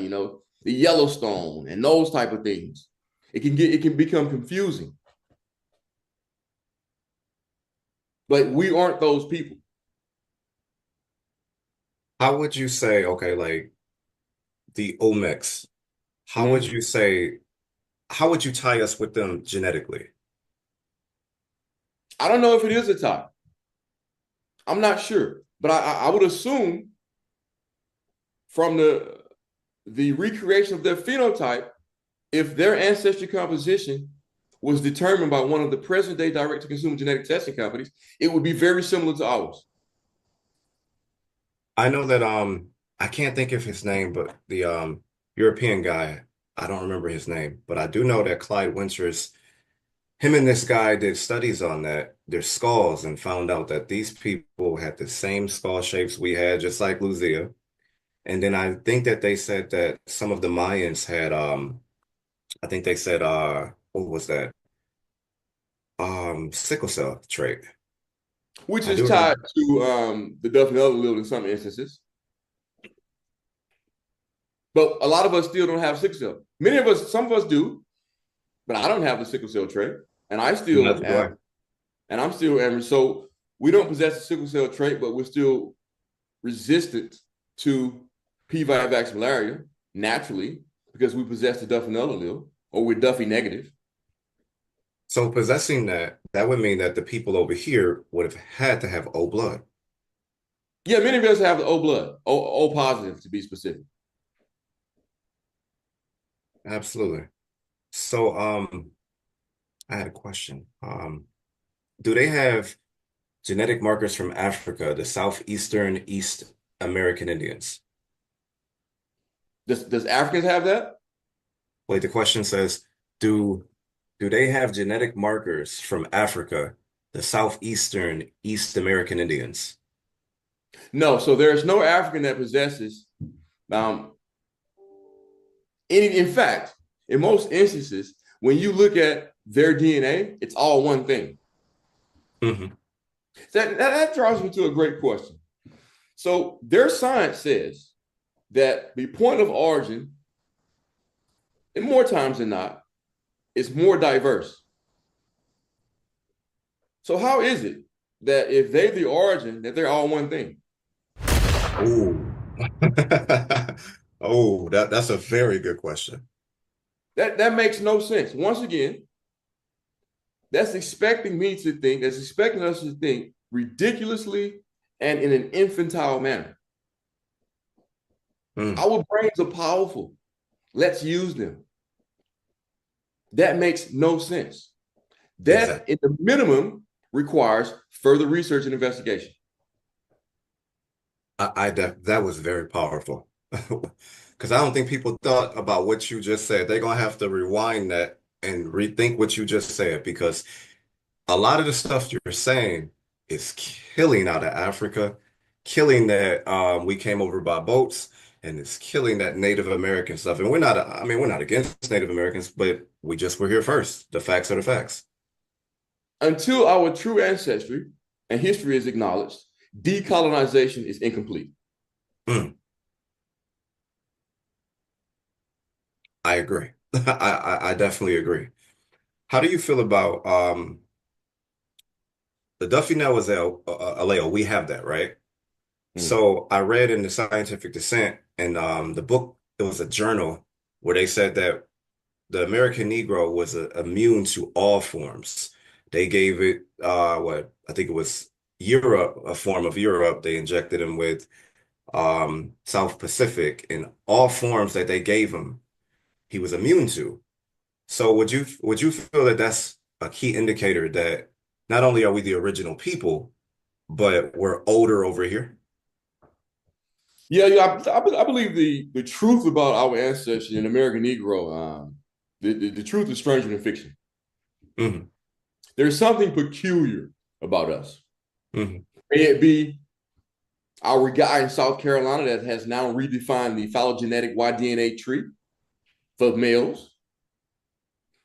the Yellowstone and those type of things. It can become confusing. But we aren't those people. How would you say, okay, like the Olmecs, how would Mm-hmm. you say, how would you tie us with them genetically? I don't know if it is a tie. I'm not sure, but I would assume from the recreation of their phenotype, if their ancestry composition was determined by one of the present day direct to consumer genetic testing companies, it would be very similar to ours. I know that I can't think of his name, but the European guy, I don't remember his name, but I do know that Clyde Winters, him and this guy did studies on that, their skulls, and found out that these people had the same skull shapes we had, just like Lucia. And then I think that they said that some of the Mayans had I think they said what was that? Sickle cell trait. which I is do tied remember. to the Duffy allele in some instances. But a lot of us still don't have sickle cell. Many of us, some of us do, but I don't have the sickle cell trait, and I still Neither do am, I. and I'm still am. So we don't possess the sickle cell trait, but we're still resistant to P-Vivax malaria naturally because we possess the Duffy allele, or we're Duffy negative. So possessing that, that would mean that the people over here would have had to have O blood. Yeah, many of us have the O blood, O positive to be specific. Absolutely. So I had a question. Do they have genetic markers from Africa, the southeastern East American Indians? Does Africans have that? Wait, the question says, do do they have genetic markers from Africa, the southeastern East American Indians? No. So there's no African that possesses um, in fact, in most instances, when you look at their DNA, it's all one thing. Hmm. That draws me to a great question. So their science says that the point of origin, and more times than not, is more diverse. So how is it that if they're the origin, that they're all one thing? Oh. Oh, that's a very good question. That makes no sense. Once again, that's expecting me to think, that's expecting us to think ridiculously and in an infantile manner. Mm, Our brains are powerful. Let's use them. That makes no sense. That, exactly. in the minimum, requires further research and investigation. That was very powerful. Because I don't think people thought about what you just said. They're gonna have to rewind that and rethink what you just said because a lot of the stuff you're saying is killing out of Africa, killing that we came over by boats, and it's killing that Native American stuff. And we're not, I mean, we're not against Native Americans, but we just were here first. The facts are the facts. Until our true ancestry and history is acknowledged, decolonization is incomplete. Mm, I agree. I definitely agree. How do you feel about the Duffy allele? We have that, right? Mm. So I read in the Scientific Descent and the book, it was a journal where they said that the American Negro was immune to all forms. They gave it what I think it was Europe, a form of Europe. They injected him with South Pacific and all forms that they gave him, he was immune to. So would you feel that that's a key indicator that not only are we the original people, but we're older over here? Yeah, I believe the truth about our ancestry and American Negro, the truth is stranger than fiction. Hmm. There's something peculiar about us. Hmm. May it be our guy in South Carolina that has now redefined the phylogenetic Y-DNA tree for males.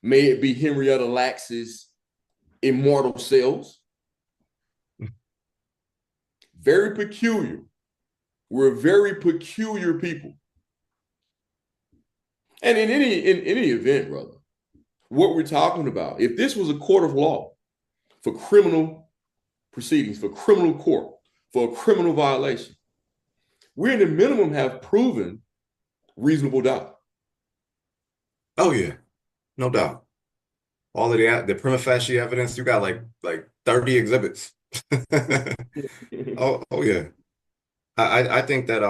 May it be Henrietta Lacks's immortal cells. Very peculiar. We're a very peculiar people. And in any event, brother, what we're talking about, if this was a court of law for criminal proceedings, for criminal court, for a criminal violation, we in the minimum have proven reasonable doubt. Oh yeah, no doubt. All of the prima facie evidence, you got like 30 exhibits. Oh yeah. I think that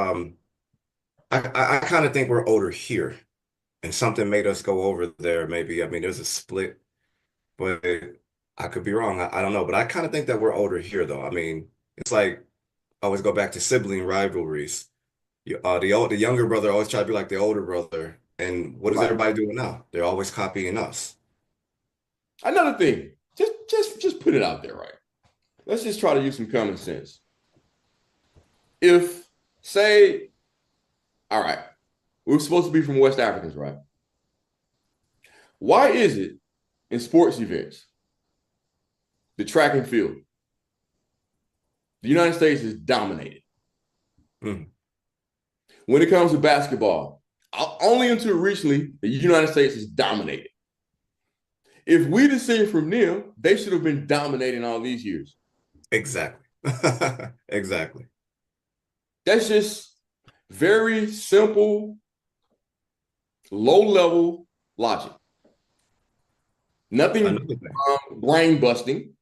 I kind of think we're older here and something made us go over there maybe. I mean there's a split, but I could be wrong. I don't know, but I kind of think that we're older here though. I mean, it's like I always go back to sibling rivalries. The younger brother always try to be like the older brother. And what is Right. everybody doing now? They're always copying us. Another thing, just put it out there, right? Let's just try to use some common sense. If, say, all right, we're supposed to be from West Africans, right? Why is it in sports events, the track and field, the United States is dominated? Mm, When it comes to basketball, only until recently, the United States is dominated. If we descend from them, they should have been dominating all these years. exactly. Exactly. That's just very simple, low level logic. Nothing Another thing. brain busting.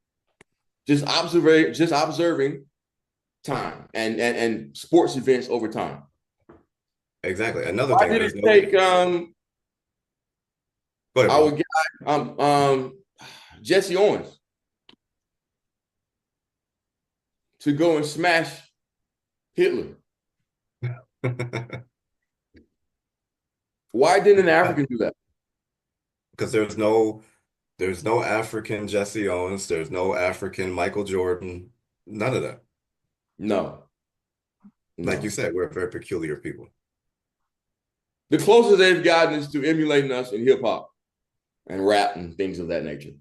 Just observing time and sports events over time. Exactly. Another Why thing. did it There's no. take Go ahead, our brother. guy Jesse Owens to go and smash Hitler? Why didn't an African do that? Because there's no African Jesse Owens, there's no African Michael Jordan, none of that. No, Like you no. said, we're a very peculiar people. The closest they've gotten is to emulating us in hip hop and rap and things of that nature.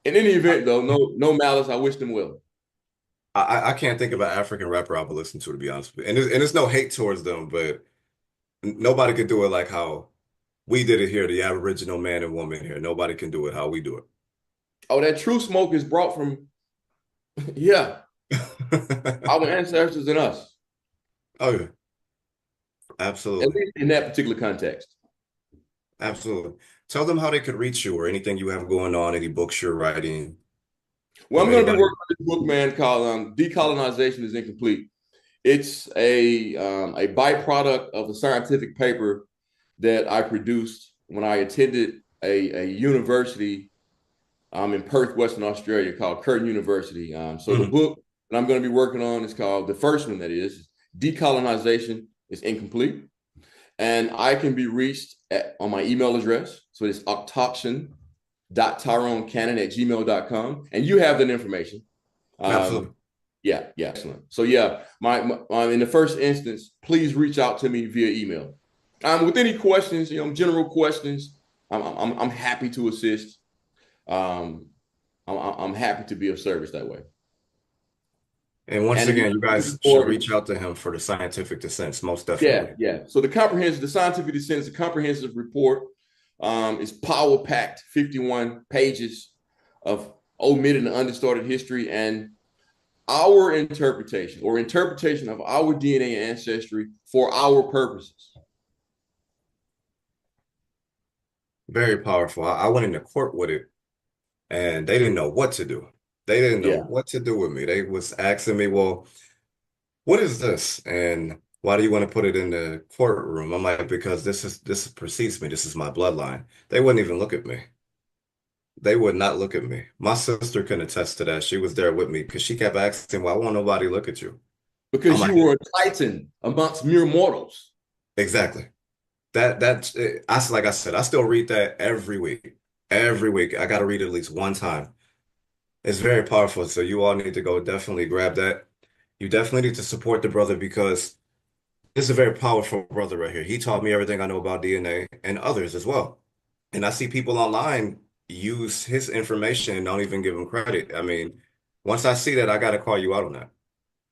In any event, though, no malice. I wish them well. I can't think of an African rapper I would listen to be honest with you. And it's no hate towards them, but nobody could do it like how we did it here, the Aboriginal man and woman here. Nobody can do it how we do Oh, that true smoke is brought from, yeah, it. our ancestors and us, Oh yeah, at absolutely. least in that particular context. Absolutely. Tell them how they could reach you or anything you have going on, any books you're writing, Well, I'm going to be anybody. working on this book, man, called "Decolonization is Incomplete." It's a byproduct of a scientific paper that I produced when I attended a university in Perth, Western Australia, called Curtin University. So the Mhm. book that I'm going to be working on is called the first one, that is "Decolonization is Incomplete," and I can be reached on my email address. So it's octoction.tyronecannon@gmail.com. And you have that information. Um, Absolutely. yeah, excellent. So yeah, my in the first instance, please reach out to me via email. With any questions, general questions, I'm happy to assist. Um, I'm happy to be of service that way. And once And again, you guys should for reach out to him for the scientific dissents, most yeah, definitely. yeah. So the scientific descent is a comprehensive report. It's power packed, 51 pages of omitted and undistorted history and our interpretation of our DNA and ancestry for our purposes. Very powerful. I went into court with it and they didn't know what to do. They didn't know Yeah. what to do with me. They was asking me, well, what is this? And why do you want to put it in the courtroom? I'm like, because this precedes me. This is my bloodline. They wouldn't even look at me. They would not look at me. My sister can attest to that. She was there with me because she kept asking, why won't nobody look at you? I'm Because you like, were a titan amongst mere mortals. exactly. Like I said, I still read that every week. Every week. I got to read it at least one time. It's very powerful. So you all need to go definitely grab that. You definitely need to support the brother because this is a very powerful brother right here. He taught me everything I know about DNA and others as well. And I see people online use his information and don't even give him credit. I mean, once I see that, I got to call you out on that.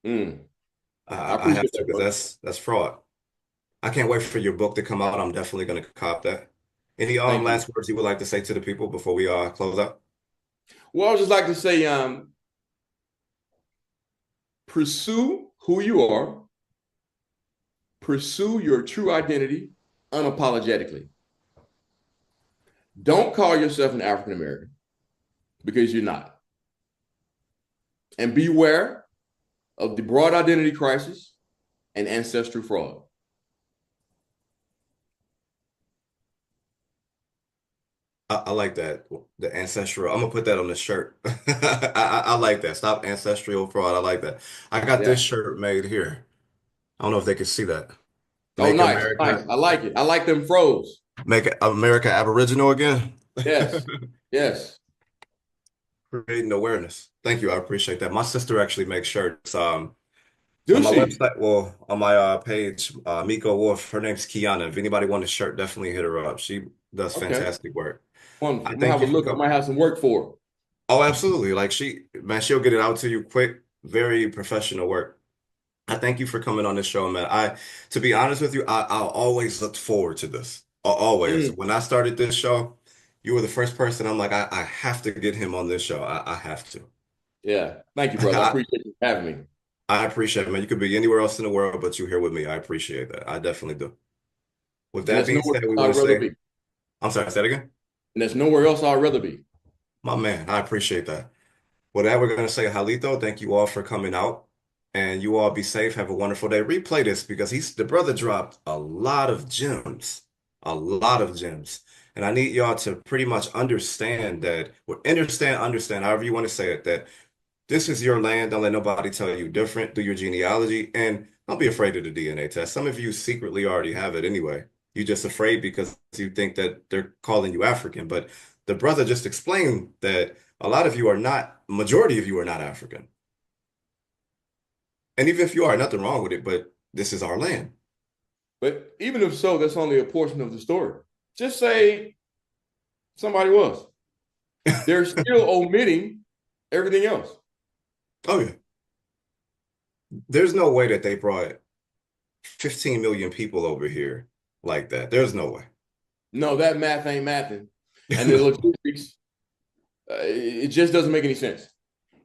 Mm, I I have appreciate to that, because brother. that's fraud. I can't wait for your book to come out. I'm definitely going to cop that. Any Thank you. last words you would like to say to the people before we close out? Well, I would just like to say, pursue who you are, pursue your true identity unapologetically. Don't call yourself an African American because you're not. And beware of the broad identity crisis and ancestral fraud. I like that. The ancestral. I'm gonna put that on the shirt. I like that. Stop ancestral fraud. I like that. I got this Yeah. shirt made here. I don't know if they can see that. Oh, Make nice, nice. America. I like it. I like them froze. Make America Aboriginal again. Yes, yes. Creating awareness. Thank you. I appreciate that. My sister actually makes shirts. On Do my she? website, well, on my page, Miko Wolf, her name's Kiana. If anybody wants a shirt, definitely hit her up. She does Okay, fantastic work. I wonderful. I'm gonna thank have you a for look. I coming. might have some work for her. Oh, absolutely. Like man, she'll get it out to you quick. Very professional work. I thank you for coming on this show, man. To be honest with you, I'll always look forward to this. Always. Mm, When I started this show, you were the first person I'm like, I have to get him on this show. I have to. yeah. Thank you, brother. I appreciate you having me. I appreciate it, man. You could be anywhere else in the world, but you're here with me. I appreciate that. I definitely do. With And that there's being nowhere said, we else want I'd to rather say, be. I'm sorry, say that again. And there's nowhere else I'd rather be. My man, I appreciate that. With that, we're going to say Halito. Thank you all for coming out. And you all be safe. Have a wonderful day. Replay this because the brother dropped a lot of gems. A lot of gems. And I need y'all to pretty much understand that, or understand, however you want to say it, that this is your land. Don't let nobody tell you different. Do your genealogy and don't be afraid of the DNA test. Some of you secretly already have it anyway. You're just afraid because you think that they're calling you African. But the brother just explained that a lot of you are not, majority of you are not African. And even if you are, nothing wrong with it, but this is our land. But even if so, that's only a portion of the story. Just say somebody was. They're still omitting everything else. Oh yeah. There's no way that they brought 15 million people over here like that. There's no way. No, that math ain't mathing. And the logistics, it just doesn't make any sense.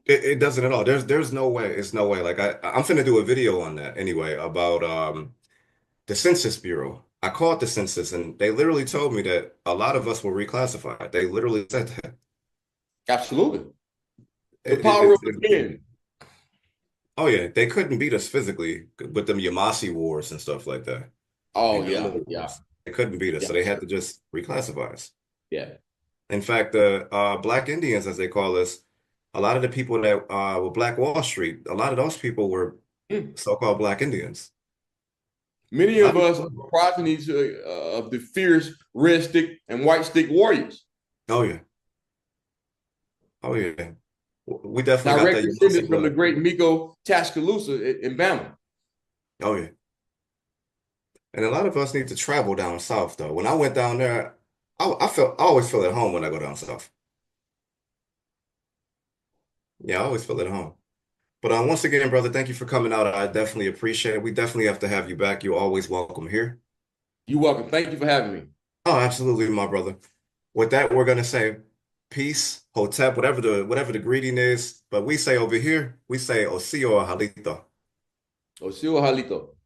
It doesn't at all. There's no way. It's no way. Like I'm finna do a video on that anyway about the Census Bureau. I called the census and they literally told me that a lot of us were reclassified. They literally said that. Absolutely. The It, it, power of it's, the it's pen. oh yeah, they couldn't beat us physically with them Yamasi wars and stuff like that. Oh, The yeah, guerrilla yeah, wars. They couldn't beat us, yeah, so they had to just reclassify us. yeah. In fact, the Black Indians, as they call us, a lot of the people that were Black Wall Street, a lot of those people were Mm. so-called Black Indians. Many A lot of of us people. are progenies of the fierce red stick and white stick warriors, Oh yeah, oh yeah. We definitely got direct that Yamasi descendants from the blood. great Miko Tuscaloosa in Bama. Oh yeah. And a lot of us need to travel down south, though. When I went down there, I always feel at home when I go down south. Yeah, I always feel at home. But once again, brother, thank you for coming out. I definitely appreciate it. We definitely have to have you back. You're always welcome here. You're welcome. Thank you for having me. Oh, absolutely, my brother. With that, we're gonna say peace, hotep, whatever the greeting is. But we say over here, we say osio halito. Osio Halito.